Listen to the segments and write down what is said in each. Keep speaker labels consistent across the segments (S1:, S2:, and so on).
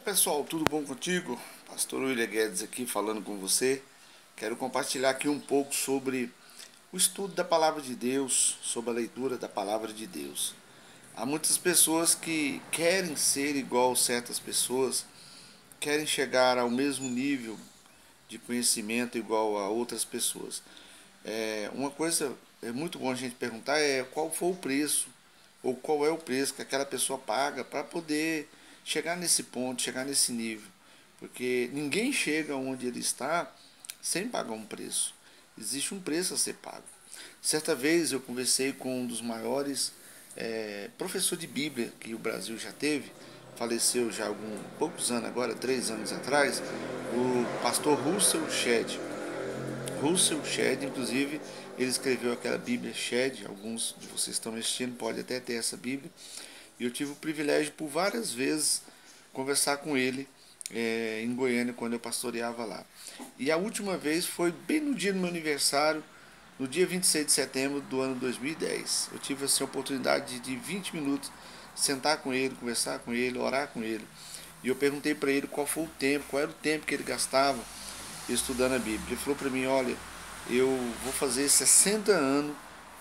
S1: Pessoal, tudo bom contigo? Pastor William Guedes aqui falando com você. Quero compartilhar aqui um pouco sobre o estudo da Palavra de Deus, sobre a leitura da Palavra de Deus. Há muitas pessoas que querem ser igual certas pessoas, querem chegar ao mesmo nível de conhecimento igual a outras pessoas. Uma coisa é muito bom a gente perguntar é qual foi o preço ou qual é o preço que aquela pessoa paga para poder chegar nesse ponto, chegar nesse nível. Porque ninguém chega onde ele está sem pagar um preço. Existe um preço a ser pago. Certa vez eu conversei com um dos maiores professores de Bíblia que o Brasil já teve, faleceu já há poucos anos agora, 3 anos atrás, o pastor Russell Shedd. Russell Shedd, inclusive, ele escreveu aquela Bíblia Shedd, alguns de vocês estão assistindo podem até ter essa Bíblia, e eu tive o privilégio por várias vezes conversar com ele em Goiânia, quando eu pastoreava lá. E a última vez foi bem no dia do meu aniversário, no dia 26 de setembro do ano 2010. Eu tive assim, a oportunidade de 20 minutos sentar com ele, conversar com ele, orar com ele. E eu perguntei para ele qual foi o tempo, qual era o tempo que ele gastava estudando a Bíblia. Ele falou para mim, olha, eu vou fazer 60 anos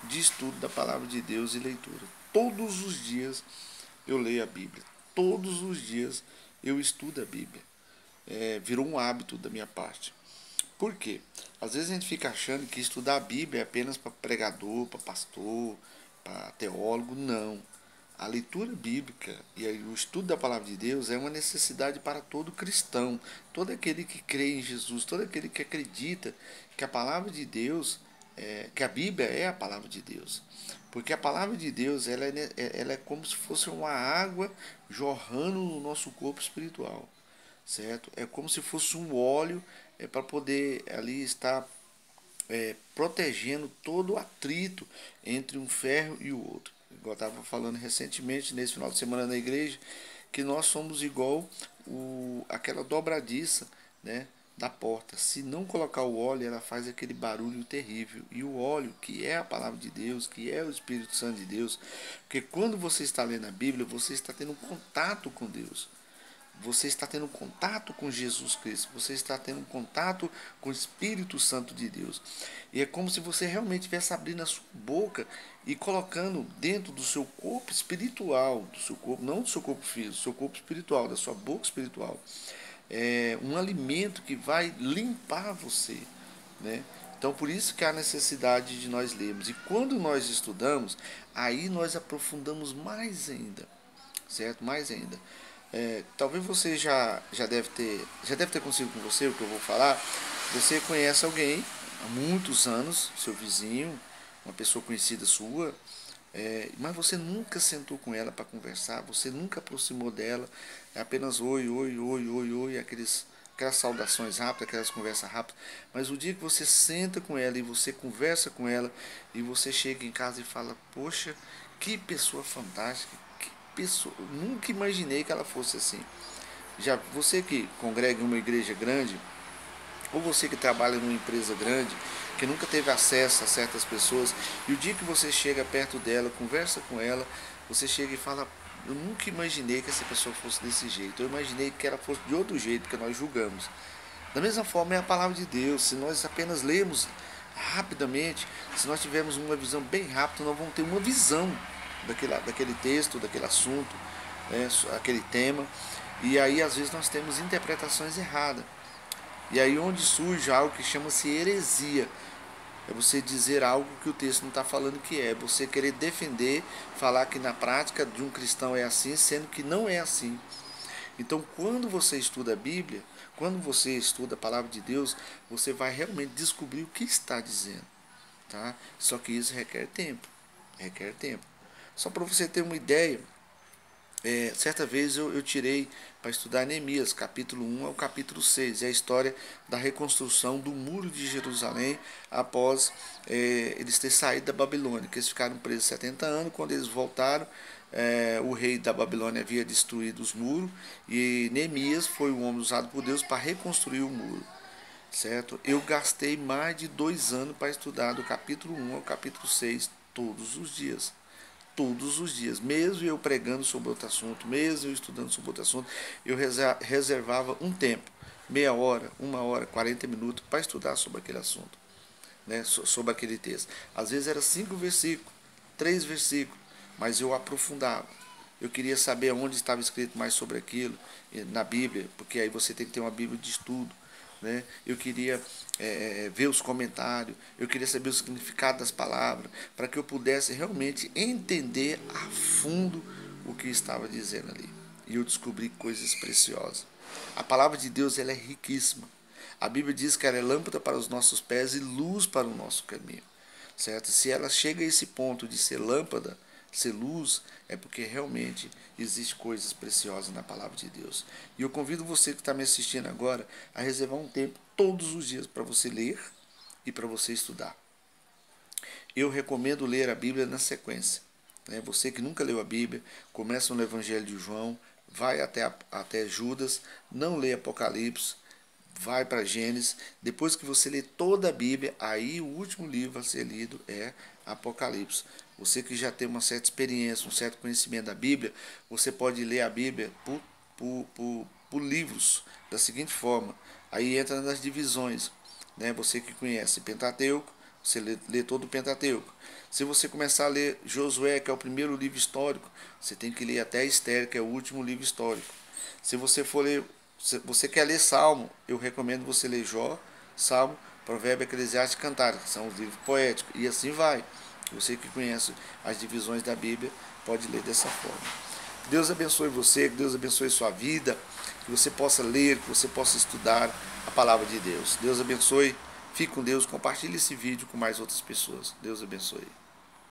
S1: de estudo da Palavra de Deus e leitura. Todos os dias eu leio a Bíblia. Todos os dias eu estudo a Bíblia. Virou um hábito da minha parte. Por quê? Às vezes a gente fica achando que estudar a Bíblia é apenas para pregador, para pastor, para teólogo. Não. A leitura bíblica e o estudo da palavra de Deus é uma necessidade para todo cristão, todo aquele que crê em Jesus, todo aquele que acredita que a palavra de Deus, que a Bíblia é a palavra de Deus. Porque a palavra de Deus ela é como se fosse uma água jorrando no nosso corpo espiritual, certo? É como se fosse um óleo para poder ali estar protegendo todo o atrito entre um ferro e o outro. Igual eu estava falando recentemente, nesse final de semana na igreja, que nós somos igual aquela dobradiça, né, da porta. Se não colocar o óleo, ela faz aquele barulho terrível. E o óleo, que é a palavra de Deus, que é o Espírito Santo de Deus, porque quando você está lendo a Bíblia, você está tendo um contato com Deus. Você está tendo contato com Jesus Cristo, você está tendo contato com o Espírito Santo de Deus. E é como se você realmente estivesse abrindo a sua boca e colocando dentro do seu corpo espiritual, do seu corpo, não do seu corpo físico, do seu corpo espiritual, da sua boca espiritual, um alimento que vai limpar você, né? Então, por isso que há necessidade de nós lermos. E quando nós estudamos, aí nós aprofundamos mais ainda, certo? Mais ainda. Talvez você já deve ter acontecido com você o que eu vou falar. Você conhece alguém há muitos anos, seu vizinho, uma pessoa conhecida sua, mas você nunca sentou com ela para conversar, você nunca aproximou dela, é apenas oi, oi, oi, oi, oi, aquelas saudações rápidas, aquelas conversas rápidas. Mas o dia que você senta com ela e você conversa com ela e você chega em casa e fala, poxa, que pessoa fantástica, que pessoa, nunca imaginei que ela fosse assim. Já você que congrega em uma igreja grande, ou você que trabalha numa empresa grande, que nunca teve acesso a certas pessoas, e o dia que você chega perto dela, conversa com ela, você chega e fala, eu nunca imaginei que essa pessoa fosse desse jeito, eu imaginei que ela fosse de outro jeito, porque nós julgamos. Da mesma forma é a palavra de Deus, se nós apenas lemos rapidamente, se nós tivermos uma visão bem rápida, nós vamos ter uma visão daquele texto, daquele assunto, né, aquele tema, e aí às vezes nós temos interpretações erradas. E aí onde surge algo que chama-se heresia. É você dizer algo que o texto não está falando que é. Você querer defender, falar que na prática de um cristão é assim, sendo que não é assim. Então quando você estuda a Bíblia, quando você estuda a palavra de Deus, você vai realmente descobrir o que está dizendo. Tá? Só que isso requer tempo. Requer tempo. Só para você ter uma ideia, certa vez eu tirei para estudar Neemias, capítulo 1 ao capítulo 6, é a história da reconstrução do muro de Jerusalém após eles terem saído da Babilônia, que eles ficaram presos 70 anos, quando eles voltaram, o rei da Babilônia havia destruído os muros, e Neemias foi um homem usado por Deus para reconstruir o muro. Certo? Eu gastei mais de 2 anos para estudar do capítulo 1 ao capítulo 6 todos os dias. todos os dias, mesmo eu pregando sobre outro assunto, mesmo eu estudando sobre outro assunto, eu reservava um tempo, meia hora, 1 hora, 40 minutos, para estudar sobre aquele assunto, né, sobre aquele texto. Às vezes era 5 versículos, 3 versículos, mas eu aprofundava. Eu queria saber onde estava escrito mais sobre aquilo na Bíblia, porque aí você tem que ter uma Bíblia de estudo. Né? Eu queria ver os comentários, eu queria saber o significado das palavras, para que eu pudesse realmente entender a fundo o que estava dizendo ali. E eu descobri coisas preciosas. A palavra de Deus, ela é riquíssima. A Bíblia diz que ela é lâmpada para os nossos pés e luz para o nosso caminho. Certo? Se ela chega a esse ponto de ser lâmpada, ser luz, é porque realmente existe coisas preciosas na palavra de Deus. E eu convido você que está me assistindo agora a reservar um tempo todos os dias para você ler e para você estudar. Eu recomendo ler a Bíblia na sequência. Né? Você que nunca leu a Bíblia, começa no Evangelho de João, vai até Judas, não lê Apocalipse, vai para Gênesis. Depois que você lê toda a Bíblia, aí o último livro a ser lido é Apocalipse. Você que já tem uma certa experiência, um certo conhecimento da Bíblia, você pode ler a Bíblia por livros, da seguinte forma. Aí entra nas divisões. Né? Você que conhece Pentateuco, você lê todo o Pentateuco. Se você começar a ler Josué, que é o primeiro livro histórico, você tem que ler até Esther, que é o último livro histórico. Se você for ler, se você quer ler Salmo, eu recomendo você ler Jó, Salmo, Provérbio, Eclesiastes e Cantares, que são os livros poéticos, e assim vai. Você que conhece as divisões da Bíblia, pode ler dessa forma. Que Deus abençoe você, que Deus abençoe sua vida, que você possa ler, que você possa estudar a palavra de Deus. Deus abençoe, fique com Deus, compartilhe esse vídeo com mais outras pessoas. Deus abençoe.